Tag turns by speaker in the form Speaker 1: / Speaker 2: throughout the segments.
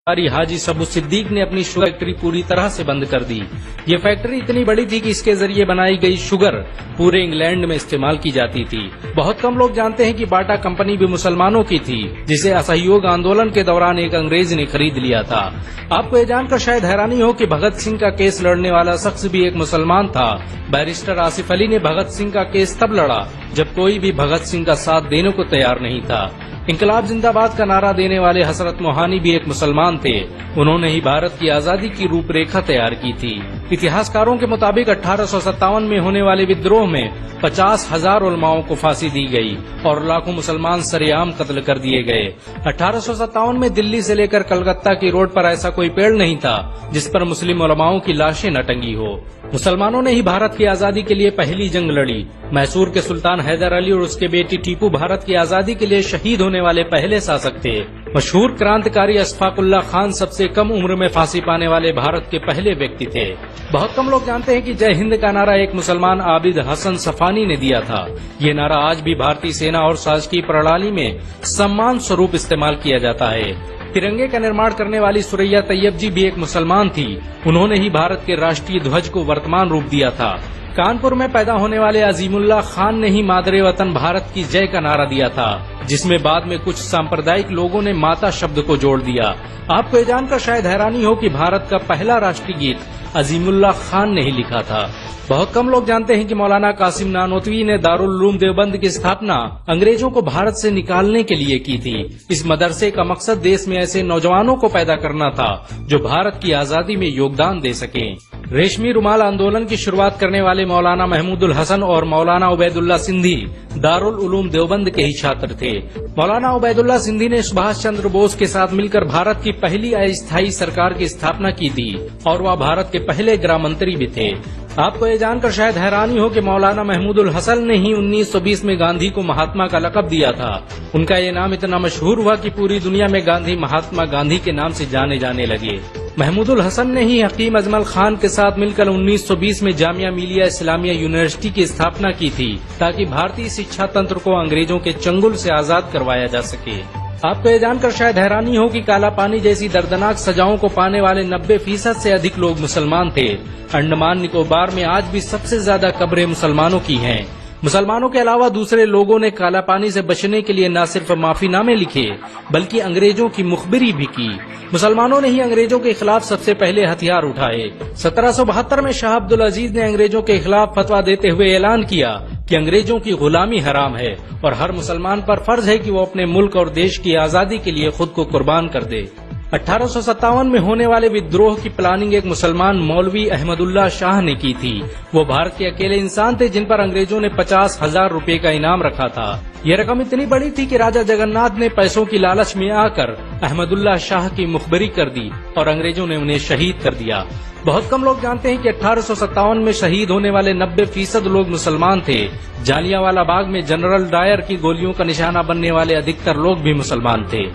Speaker 1: हाजी सबू सिद्दीक ने अपनी शुगर फैक्ट्री पूरी तरह से बंद कर दी। ये फैक्ट्री इतनी बड़ी थी कि इसके जरिए बनाई गई शुगर पूरे इंग्लैंड में इस्तेमाल की जाती थी। बहुत कम लोग जानते हैं कि बाटा कंपनी भी मुसलमानों की थी, जिसे असहयोग आंदोलन के दौरान एक अंग्रेज ने खरीद लिया था। आपको ये जानकर शायद हैरानी हो कि भगत सिंह का केस लड़ने वाला शख्स भी एक मुसलमान था। बैरिस्टर आसिफ अली ने भगत सिंह का केस तब लड़ा जब कोई भी भगत सिंह का साथ देने को तैयार नहीं था। इंकलाब जिंदाबाद का नारा देने वाले हजरत मोहानी भी एक मुसलमान थे। उन्होंने ही भारत की आजादी की रूपरेखा तैयार की थी। इतिहासकारों के मुताबिक 1857 में होने वाले विद्रोह में 50,000 उलमाओं को फांसी दी गई और लाखों मुसलमान सरेआम कत्ल कर दिए गए। 1857 में दिल्ली से लेकर कलकत्ता की रोड पर ऐसा कोई पेड़ नहीं था जिस पर मुस्लिम उलमाओं की लाशें न टंगी हो। मुसलमानों ने ही भारत की आजादी के लिए पहली जंग लड़ी। मैसूर के सुल्तान हैदर अली और उसके बेटी टीपू भारत की आजादी के लिए शहीद होने वाले पहले शासक थे। मशहूर क्रांतिकारी अशफाकुल्लाह खान सबसे कम उम्र में फांसी पाने वाले भारत के पहले व्यक्ति थे। बहुत कम लोग जानते हैं कि जय हिंद का नारा एक मुसलमान आबिद हसन सफानी ने दिया था। ये नारा आज भी भारतीय सेना और शासकीय प्रणाली में सम्मान स्वरूप इस्तेमाल किया जाता है। तिरंगे का निर्माण करने वाली सुरैया तैयब जी भी एक मुसलमान थी। उन्होंने ही भारत के राष्ट्रीय ध्वज को वर्तमान रूप दिया था। कानपुर में पैदा होने वाले अजीमुल्लाह खान ने ही मादरे वतन भारत की जय का नारा दिया था, जिसमें बाद में कुछ सांप्रदायिक लोगों ने माता शब्द को जोड़ दिया। आपको ये जानकर शायद हैरानी हो कि भारत का पहला राष्ट्रीय गीत अजीमुल्लाह खान ने ही लिखा था। बहुत कम लोग जानते हैं कि मौलाना कासिम नानोतवी ने दारुल उलूम देवबंद की स्थापना अंग्रेजों को भारत से निकालने के लिए की थी। इस मदरसे का मकसद देश में ऐसे नौजवानों को पैदा करना था जो भारत की आजादी में योगदान दे सकें। रेशमी रुमाल आंदोलन की शुरुआत करने वाले मौलाना महमूदुल हसन और मौलाना उबैदुल्ला सिंधी दारुल उलूम देवबंद के ही छात्र थे। मौलाना उबैदुल्ला सिंधी ने सुभाष चंद्र बोस के साथ मिलकर भारत की पहली अस्थायी सरकार की स्थापना की थी और वह भारत के पहले गृह मंत्री भी थे। आपको ये जानकर शायद हैरानी हो कि मौलाना महमूदुल हसन ने ही 1920 में गांधी को महात्मा का लक़ब दिया था। उनका ये नाम इतना मशहूर हुआ कि पूरी दुनिया में गांधी महात्मा गांधी के नाम से जाने जाने लगे। महमूदुल हसन ने ही हकीम अजमल खान के साथ मिलकर 1920 में जामिया मिलिया इस्लामिया यूनिवर्सिटी की स्थापना की थी, ताकि भारतीय शिक्षा तंत्र को अंग्रेजों के चंगुल से आजाद करवाया जा सके। आपको ये जानकर शायद हैरानी हो कि काला पानी जैसी दर्दनाक सजाओं को पाने वाले 90% से अधिक लोग मुसलमान थे। अंडमान निकोबार में आज भी सबसे ज्यादा कब्रें मुसलमानों की हैं। मुसलमानों के अलावा दूसरे लोगों ने काला पानी से बचने के लिए न सिर्फ माफीनामे लिखे बल्कि अंग्रेजों की मुखबिरी भी की। मुसलमानों ने ही अंग्रेजों के खिलाफ सबसे पहले हथियार उठाए। 1772 में शाह अब्दुल अजीज ने अंग्रेजों के खिलाफ फतवा देते हुए ऐलान किया कि अंग्रेजों की गुलामी हराम है और हर मुसलमान पर फर्ज है कि वो अपने मुल्क और देश की आजादी के लिए खुद को कुर्बान कर दे। 1857 में होने वाले विद्रोह की प्लानिंग एक मुसलमान मौलवी अहमदुल्ला शाह ने की थी। वो भारत के अकेले इंसान थे जिन पर अंग्रेजों ने 50,000 रुपए का इनाम रखा था। ये रकम इतनी बड़ी थी कि राजा जगन्नाथ ने पैसों की लालच में आकर अहमदुल्ला शाह की मुखबिरी कर दी और अंग्रेजों ने उन्हें शहीद कर दिया। बहुत कम लोग जानते हैं कि 1857 में शहीद होने वाले 90% लोग मुसलमान थे। जालियांवाला बाग में जनरल डायर की गोलियों का निशाना बनने वाले अधिकतर लोग भी मुसलमान थे।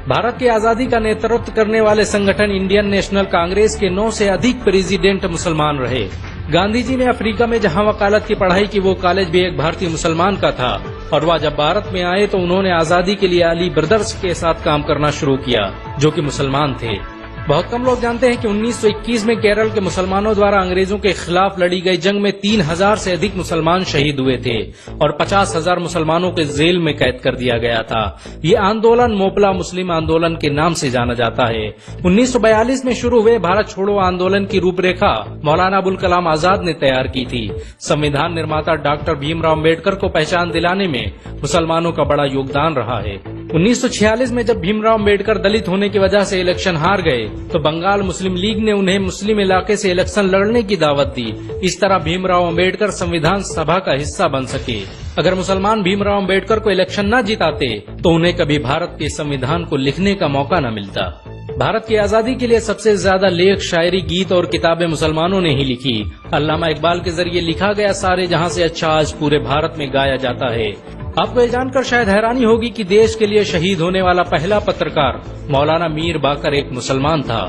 Speaker 1: भारत की आजादी का नेतृत्व करने वाले संगठन इंडियन नेशनल कांग्रेस के 9 से अधिक प्रेसिडेंट मुसलमान रहे। गांधी जी ने अफ्रीका में जहां वकालत की पढ़ाई की, वो कॉलेज भी एक भारतीय मुसलमान का था और वह जब भारत में आए तो उन्होंने आजादी के लिए अली ब्रदर्स के साथ काम करना शुरू किया, जो कि मुसलमान थे। बहुत कम लोग जानते हैं कि 1921 में केरल के मुसलमानों द्वारा अंग्रेजों के खिलाफ लड़ी गई जंग में 3000 से अधिक मुसलमान शहीद हुए थे और 50,000 मुसलमानों के जेल में कैद कर दिया गया था। ये आंदोलन मोपला मुस्लिम आंदोलन के नाम से जाना जाता है। 1942 में शुरू हुए भारत छोड़ो आंदोलन की रूपरेखा मौलाना अबुल कलाम आजाद ने तैयार की थी। संविधान निर्माता डॉक्टर भीमराव अम्बेडकर को पहचान दिलाने में मुसलमानों का बड़ा योगदान रहा है। 1946 में जब भीमराव अम्बेडकर दलित होने की वजह से इलेक्शन हार गए तो बंगाल मुस्लिम लीग ने उन्हें मुस्लिम इलाके से इलेक्शन लड़ने की दावत दी। इस तरह भीमराव अम्बेडकर संविधान सभा का हिस्सा बन सके। अगर मुसलमान भीमराव अम्बेडकर को इलेक्शन न जिताते तो उन्हें कभी भारत के संविधान को लिखने का मौका न मिलता। भारत की आजादी के लिए सबसे ज्यादा लेख, शायरी, गीत और किताबें मुसलमानों ने ही लिखी। अल्लामा इकबाल के जरिए लिखा गया सारे जहां से अच्छा आज पूरे भारत में गाया जाता है। आपको ये जानकर शायद हैरानी होगी कि देश के लिए शहीद होने वाला पहला पत्रकार मौलाना मीर बाकर एक मुसलमान था।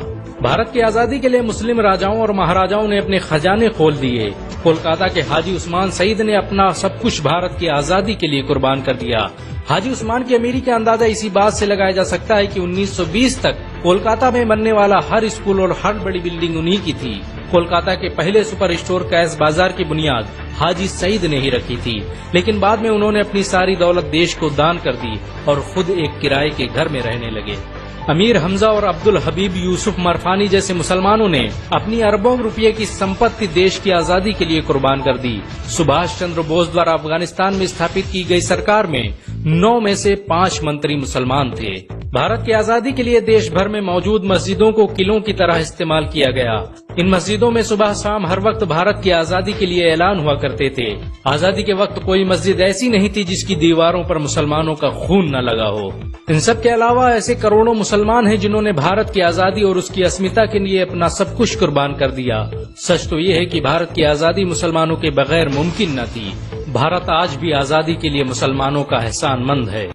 Speaker 1: भारत की आजादी के लिए मुस्लिम राजाओं और महाराजाओं ने अपने खजाने खोल दिए। कोलकाता के हाजी उस्मान सईद ने अपना सब कुछ भारत की आजादी के लिए कुर्बान कर दिया। हाजी उस्मान की अमीरी का अंदाजा इसी बात से लगाया जा सकता है कि 1920 तक कोलकाता में बनने वाला हर स्कूल और हर बड़ी बिल्डिंग उन्हीं की थी। कोलकाता के पहले सुपर स्टोर कैश बाजार की बुनियाद हाजी सईद ने ही रखी थी, लेकिन बाद में उन्होंने अपनी सारी दौलत देश को दान कर दी और खुद एक किराए के घर में रहने लगे। अमीर हमजा और अब्दुल हबीब यूसुफ मरफानी जैसे मुसलमानों ने अपनी अरबों रुपये की संपत्ति देश की आजादी के लिए कुर्बान कर दी। सुभाष चंद्र बोस द्वारा अफगानिस्तान में स्थापित की गई सरकार में 9 में से 5 मंत्री मुसलमान थे। भारत की आजादी के लिए देश भर में मौजूद मस्जिदों को किलों की तरह इस्तेमाल किया गया। इन मस्जिदों में सुबह शाम हर वक्त भारत की आजादी के लिए ऐलान हुआ करते थे। आजादी के वक्त कोई मस्जिद ऐसी नहीं थी जिसकी दीवारों पर मुसलमानों का खून न लगा हो। इन सब के अलावा ऐसे करोड़ों मुसलमान हैं जिन्होंने भारत की आजादी और उसकी अस्मिता के लिए अपना सब कुछ कुर्बान कर दिया। सच तो ये है कि भारत की आजादी मुसलमानों के बगैर मुमकिन न थी। भारत आज भी आजादी के लिए मुसलमानों का एहसानमंद है।